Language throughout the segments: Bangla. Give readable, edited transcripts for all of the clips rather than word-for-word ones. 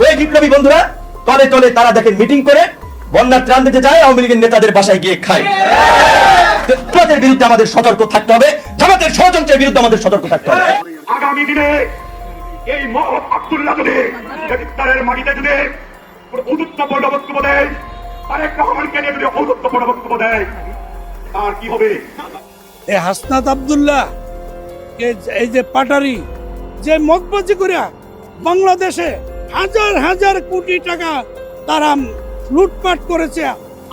ওই বিপ্লবী বন্ধুরা তলে তলে তারা দেখেন মিটিং করে বন্যার ত্রাণ দিতে যায়, আওয়ামী লীগের নেতাদের বাসায় গিয়ে খায়। তাদের বিরুদ্ধে আমাদের সতর্ক থাকতে হবে, জামাতের ষড়যন্ত্রের বিরুদ্ধে আমাদের সতর্ক থাকতে হবে। আগামী দিনে এই মোহাম্মদ আব্দুল্লাহ যদি গ্রেফতারের মাটিতে যদি ঔদ্ধত্যপূর্ণ বক্তব্য দেয়, তারেক রহমানকে নিয়ে যদি ঔদ্ধত্যপূর্ণ বক্তব্য দেয়, তার কি হবে? এই হাসনাত আব্দুল্লাহ এই যে পাটারি যে মগবাজি করিয়া বাংলাদেশে হাজার হাজার কোটি টাকা তারা লুটপাট করেছে,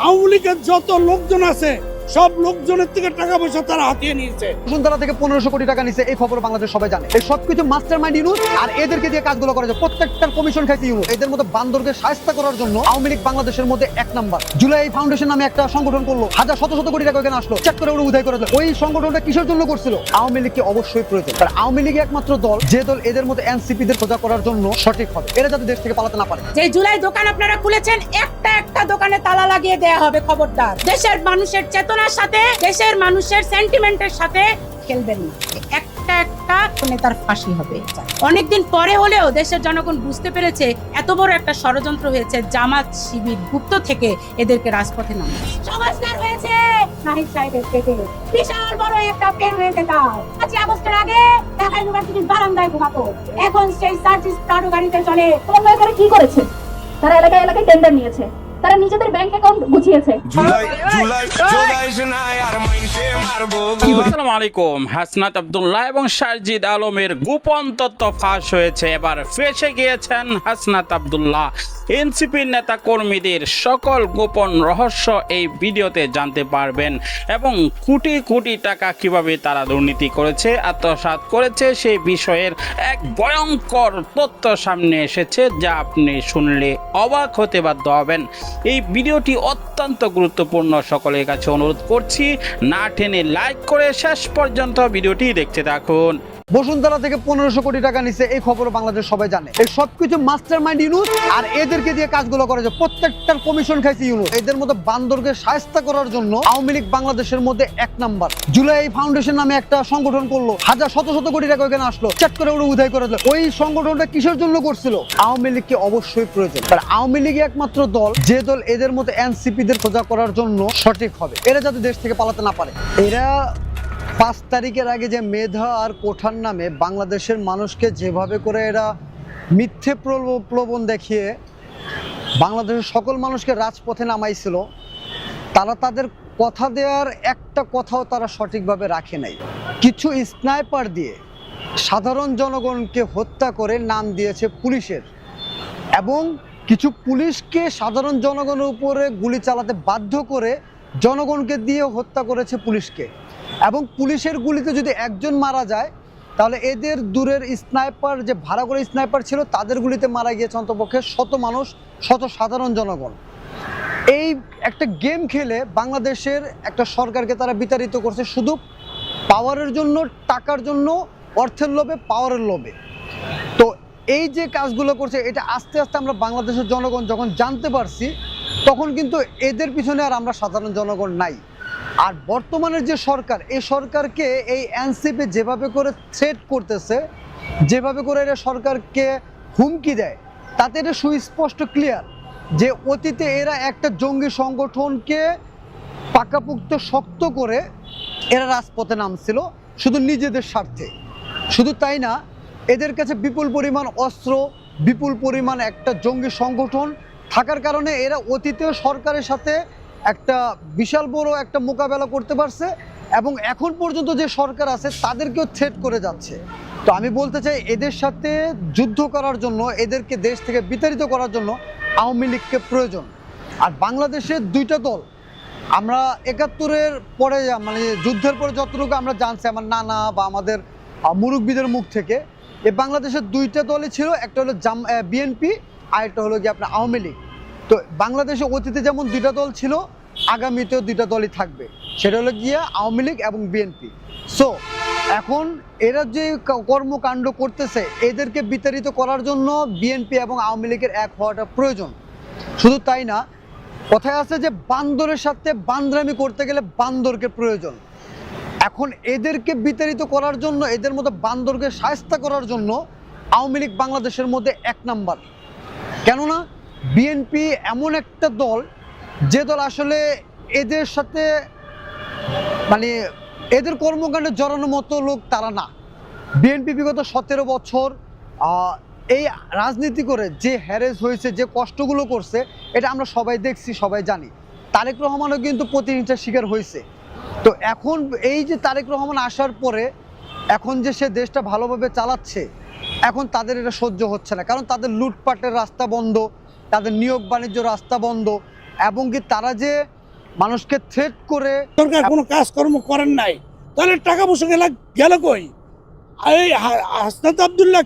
আওয়ামী লীগের যত লোকজন আছে সব লোকজনের থেকে টাকা পয়সা তারা হাতিয়ে নিয়েছে। বসুন্ধরা থেকে 1500 কোটি টাকা নিছে, এই খবর বাংলাদেশ সবাই জানে। এই সবকিছু মাস্টার মাইন্ড ইউনুস, আর এদেরকে দিয়ে কাজগুলো করা যায়। প্রত্যেকটার কমিশন খাইছে ইউনুস। এদের মধ্যে বান্দরকে শায়েস্তা করার জন্য আওয়ামী লীগ বাংলাদেশের মধ্যে এক নাম্বার। জুলাই ফাউন্ডেশন নামে একটা সংগঠন করলো, হাজার শত শত কোটি টাকা এখানে আসলো, চেক করে ওরা উদয় করে দিল। ওই সংগঠনটা কিসের জন্য করছিল? আওয়ামী লীগকে অবশ্যই প্রয়োজন। আর আওয়ামী লীগ একমাত্র দল যে দল এদের মধ্যে এনসিপি দের খোঁজা করার জন্য সঠিক হবে। এরা যাতে দেশ থেকে পালাতে না পারে। যে জুলাই দোকান আপনারা খুলেছেন, একটা একটা দোকানে তালা লাগিয়ে দেয়া হবে। খবরদার, দেশের মানুষের চেতনার সাথে, দেশের মানুষের সেন্টিমেন্টের সাথে খেলবেন না। একটা একটা নেতার ফাঁসি হবে। অনেকদিন পরে হলেও দেশের জনগণ বুঝতে পেরেছে এত বড় একটা ষড়যন্ত্র হয়েছে। জামাত শিবির গুপ্ত থেকে এদেরকে রাজপথে নামে সংস্কার হয়েছে। নাহিদ সাহেবের পেটে বিশাল বড় একটা পেন হয়েছে। তার 5 আগস্টের আগে ঢাকা ইউনিভার্সিটির বারান্দায় ঘুমাতো, এখন সেই সার্ভিস প্রাণু গাড়িতে চলে। সমন্বয় করে কি করেছে? তারা এলাকায় এলাকায় টেন্ডার নিয়েছে, তারা নিজেদের ব্যাংক অ্যাকাউন্ট গুছিয়েছে। আসসালামু আলাইকুম। হাসনাত আব্দুল্লাহ এবং সারজিদ আলমের গোপন তথ্য ফাঁস হয়েছে। এবার ফেঁসে গিয়েছেন হাসনাত আব্দুল্লাহ। এনসিপির নেতা কর্মীদের সকল গোপন রহস্য এই ভিডিওতে জানতে পারবেন এবং কোটি কোটি টাকা কিভাবে তারা দুর্নীতি করেছে, আত্মসাৎ করেছে, সেই বিষয়ের এক ভয়ঙ্কর তথ্য সামনে এসেছে, যা আপনি শুনলে অবাক হতে বাধ্য হবেন। এই ভিডিওটি অত্যন্ত গুরুত্বপূর্ণ। সকলের কাছে অনুরোধ করছি, না টেনে লাইক করে শেষ পর্যন্ত ভিডিওটি দেখতে থাকুন। বসুন্ধরা থেকে 1500 কোটি টাকা নিছে, এই খবর বাংলাদেশ সবাই জানে। এই সবকিছু মাস্টার মাইন্ড ইউনুস, আর এদেরকে দিয়ে কাজগুলো করা যায়। প্রত্যেকটার কমিশন খাইছে ইউনুস। এদের মধ্যে বান্দরকে শায়েস্তা করার জন্য আওয়ামী লীগ বাংলাদেশের মধ্যে এক নাম্বার। জুলাই ফাউন্ডেশন নামে একটা সংগঠন করলো, হাজার শত শত কোটি টাকা এখানে আসলো, চেক করে ওরা উদয় করে দিল। ওই সংগঠনটা কিসের জন্য করছিল? আওয়ামী লীগকে অবশ্যই প্রয়োজন। আর আওয়ামী লীগ একমাত্র দল যে দল এদের মধ্যে এনসিপি দের খোঁজা করার জন্য সঠিক হবে। এরা যাতে দেশ থেকে পালাতে না পারে। এরা 5 তারিখের আগে যে মেধা আর কোঠার নামে বাংলাদেশের মানুষকে যেভাবে করে এরা মিথ্যে প্রলোভন দেখিয়ে বাংলাদেশের সকল মানুষকে রাজপথে নামাইছিল, তারা তাদের কথা দেওয়ার একটা কথাও তারা সঠিকভাবে রাখে নাই। কিছু স্নাইপার দিয়ে সাধারণ জনগণকে হত্যা করে নাম দিয়েছে পুলিশের, এবং কিছু পুলিশকে সাধারণ জনগণের উপরে গুলি চালাতে বাধ্য করে জনগণকে দিয়ে হত্যা করেছে পুলিশকে। এবং পুলিশের গুলিতে যদি একজন মারা যায়, তাহলে এদের দূরের স্নাইপার যে ভাড়া করে স্নাইপার ছিল তাদের গুলিতে মারা গিয়েছে অন্তপক্ষে শত মানুষ, শত সাধারণ জনগণ। এই একটা গেম খেলে বাংলাদেশের একটা সরকারকে তারা বিতাড়িত করছে, শুধু পাওয়ারের জন্য, টাকার জন্য, অর্থের লোভে, পাওয়ারের লোভে। তো এই যে কাজগুলো করছে, এটা আস্তে আস্তে আমরা বাংলাদেশের জনগণ যখন জানতে পারছি, তখন কিন্তু এদের পিছনে আর আমরা সাধারণ জনগণ নাই। আর বর্তমানের যে সরকার, এই সরকারকে এই এনসিপি যেভাবে করে থ্রেট করতেছে, যেভাবে করে এরা সরকারকে হুমকি দেয়, তাতে এটা সুস্পষ্ট ক্লিয়ার যে অতীতে এরা একটা জঙ্গি সংগঠনকে পাকাপোক্ত শক্ত করে এরা রাজপথে নামছিল শুধু নিজেদের স্বার্থে। শুধু তাই না, এদের কাছে বিপুল পরিমাণ অস্ত্র, বিপুল পরিমাণ একটা জঙ্গি সংগঠন থাকার কারণে এরা অতীতেও সরকারের সাথে একটা বিশাল বড় একটা মোকাবেলা করতে পারছে, এবং এখন পর্যন্ত যে সরকার আছে তাদেরকেও থ্রেট করে যাচ্ছে। তো আমি বলতে চাই, এদের সাথে যুদ্ধ করার জন্য, এদেরকে দেশ থেকে বিতাড়িত করার জন্য আওয়ামী লীগকে প্রয়োজন। আর বাংলাদেশের দুইটা দল, আমরা 71-এর পরে মানে যুদ্ধের পরে যতটুকু আমরা জানছি আমার নানা বা আমাদের মুরব্বীদের মুখ থেকে, এই বাংলাদেশের দুইটা দলই ছিল। একটা হলো বিএনপি, আর একটা হলো কি আপনার আওয়ামী লীগ। তো বাংলাদেশে অতীতে যেমন দুইটা দল ছিল, আগামীতেও দুইটা দলই থাকবে, সেটা হলো গিয়ে আওয়ামী লীগ এবং বিএনপি। সো এখন এরা যে কর্মকাণ্ড করতেছে, এদেরকে বিতাড়িত করার জন্য বিএনপি এবং আওয়ামী লীগের এক হওয়াটা প্রয়োজন। শুধু তাই না, কথায় আছে যে বান্দরের সাথে বান্দরামি করতে গেলে বান্দরকে প্রয়োজন। এখন এদেরকে বিতাড়িত করার জন্য, এদের মতো বান্দরকে শায়েস্তা করার জন্য আওয়ামী লীগ বাংলাদেশের মধ্যে এক নাম্বার। কেননা বিএনপি এমন একটা দল যে দল আসলে এদের সাথে মানে এদের কর্মকাণ্ডে জড়ানোর মতো লোক তারা না। বিএনপি বিগত 17 বছর এই রাজনীতি করে যে হ্যারেস হয়েছে, যে কষ্টগুলো করছে, এটা আমরা সবাই দেখছি, সবাই জানি। তারেক রহমানও কিন্তু প্রতিহিংসার শিকার হয়েছে। তো এখন এই যে তারেক রহমান আসার পরে এখন যে সে দেশটা ভালোভাবে চালাচ্ছে, এখন তাদের এটা সহ্য হচ্ছে না। কারণ তাদের লুটপাটের রাস্তা বন্ধ, তাদের নিয়োগ বাণিজ্য রাস্তা বন্ধ, এবং কি তারা যে মানুষকে থ্রেট করে সরকার কোনো কাজকর্ম করেন নাই, তাহলে টাকা পয়সা গেল কই? এই হাসনাত আবদুল্লাহ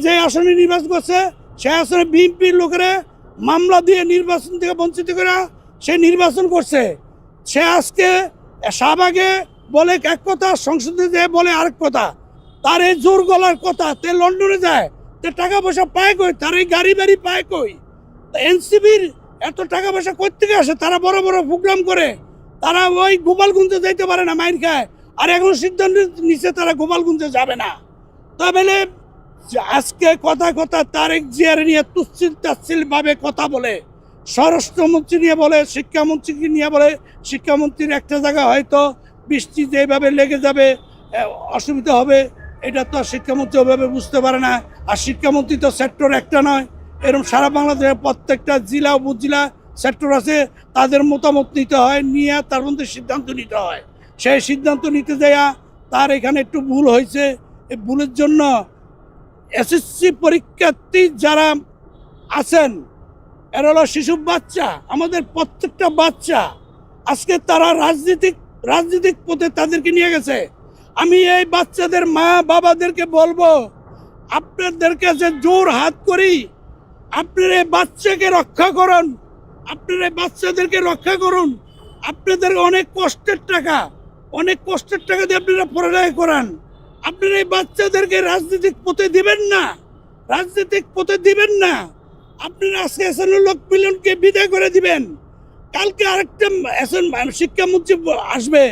যে আসনে নির্বাচন করছে, সে আসনে বিএনপির লোকেরা মামলা দিয়ে নির্বাচন থেকে বঞ্চিত করে সে নির্বাচন করছে। সে আজকে শাহবাগে বলে এক কথা, সংসদে যেয়ে বলে আরেক কথা। তার এই জোর গলার কথা, তে লন্ডনে যায়, তে টাকা পয়সা পায় কই? তার এই গাড়ি বাড়ি পায় কই? এনসিবির এত টাকা পয়সা কোত্থেকে আসে? তারা বড় বড় প্রোগ্রাম করে, তারা ওই গোপালগঞ্জে যাইতে পারে না, মাইর খায়। আর এখন সিদ্ধান্ত নিচে তারা গোপালগঞ্জে যাবে না। তাহলে আজকে কথা তারেক জিয়ার নিয়ে তুচ্ছিল তাচ্ছিল ভাবে কথা বলে, স্বরাষ্ট্রমন্ত্রী নিয়ে বলে, শিক্ষামন্ত্রীকে নিয়ে বলে। শিক্ষামন্ত্রীর একটা জায়গা হয়তো বৃষ্টি যেভাবে লেগে যাবে, অসুবিধা হবে, এটা তো শিক্ষামন্ত্রী ওইভাবে বুঝতে পারে না। আর শিক্ষামন্ত্রী তো সেক্টর একটা নয়, এরকম সারা বাংলাদেশের প্রত্যেকটা জেলা উপজেলা সেক্টর আছে, তাদের মতামত নিতে হয়, নিয়ে তার মধ্যে সিদ্ধান্ত নিতে হয়। সেই সিদ্ধান্ত নিতে যাইয়া তার এখানে একটু ভুল হয়েছে। এই ভুলের জন্য এসএসসি পরীক্ষার্থী যারা আছেন, এরা হলো শিশু বাচ্চা, আমাদের প্রত্যেকটা বাচ্চা, আজকে তারা রাজনৈতিক পথে তাদেরকে নিয়ে গেছে। আমি এই বাচ্চাদের মা বাবাদেরকে বলবো, আপনাদের কাছে জোর হাত করি, আপনারা এই বাচ্চাকে রক্ষা করুন, আপনারা এই বাচ্চাদেরকে রক্ষা করুন। আপনাদের অনেক কষ্টের টাকা দিয়ে আপনারা পড়ালেখা করান। আপনারা এই বাচ্চাদেরকে রাজনৈতিক পথে দিবেন না। আপনারা আজকে এসানুল্লাহ মিলনকে বিদায় করে দিবেন। কালকে আরেকটা শিক্ষামন্ত্রী আসবে,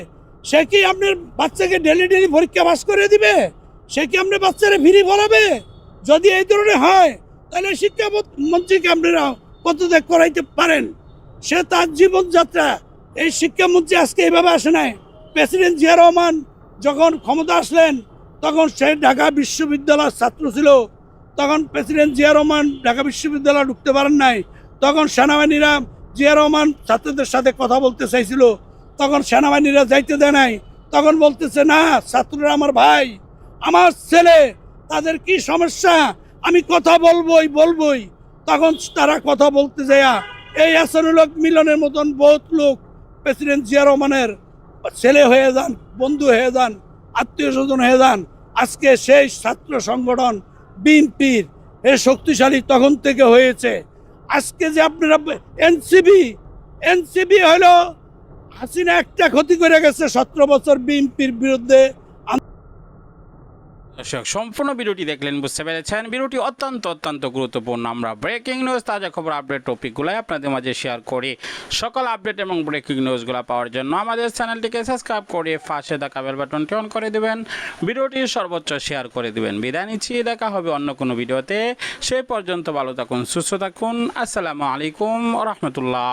সে কি আপনার বাচ্চাকে ডেলি পরীক্ষা পাস করে দিবে? সে কি আপনার বাচ্চারা ফ্রি পড়াবে? যদি এই ধরনের হয়, তাহলে শিক্ষামন্ত্রীকে আপনারা পদত্যাগ করাইতে পারেন। সে তার জীবনযাত্রা, এই শিক্ষামন্ত্রী আজকে এইভাবে আসে নাই। প্রেসিডেন্ট জিয়া রহমান যখন ক্ষমতা আসলেন, তখন সে ঢাকা বিশ্ববিদ্যালয়ের ছাত্র ছিল। তখন প্রেসিডেন্ট জিয়া রহমান ঢাকা বিশ্ববিদ্যালয়ে ঢুকতে পারেন নাই। তখন সেনাবাহিনীরা জিয়া রহমান ছাত্রদের সাথে কথা বলতে চাইছিল, তখন সেনাবাহিনীরা যাইতে দেয় নাই। তখন বলতেছে, না, ছাত্ররা আমার ভাই, আমার ছেলে, তাদের কি সমস্যা আমি কথা বলবই। তখন তারা কথা বলতে যায়, এই আসানুল্লাহ মিলনের মতন বহুত লোক প্রেসিডেন্ট জিয়া রহমানের ছেলে হয়ে যান, বন্ধু হয়ে যান, আত্মীয় স্বজন হয়ে যান। আজকে সেই ছাত্র সংগঠন বিএনপির এর শক্তিশালী তখন থেকে হয়েছে। আজকে যে আপনারা এনসিবি হলো হাসিনা একটা ক্ষতি করে গেছে 17 বছর বিএনপির বিরুদ্ধে। দর্শক, সম্পূর্ণ ভিডিওটি দেখলেন, বুঝতে পেরেছেন ভিডিওটি অত্যন্ত গুরুত্বপূর্ণ। আমরা ব্রেকিং নিউজ, তাজা খবর, আপডেট টপিকগুলো আপনাদের মাঝে শেয়ার করি। সকল আপডেট এবং ব্রেকিং নিউজগুলো পাওয়ার জন্য আমাদের চ্যানেলটিকে সাবস্ক্রাইব করে পাশে থাকা বেল বাটনটি অন করে দেবেন, ভিডিওটি সর্বোচ্চ শেয়ার করে দেবেন। বিদায় নিচ্ছি, দেখা হবে অন্য কোনো ভিডিওতে। সেই পর্যন্ত ভালো থাকুন, সুস্থ থাকুন। আসসালামু আলাইকুম ওয়া রাহমাতুল্লাহ।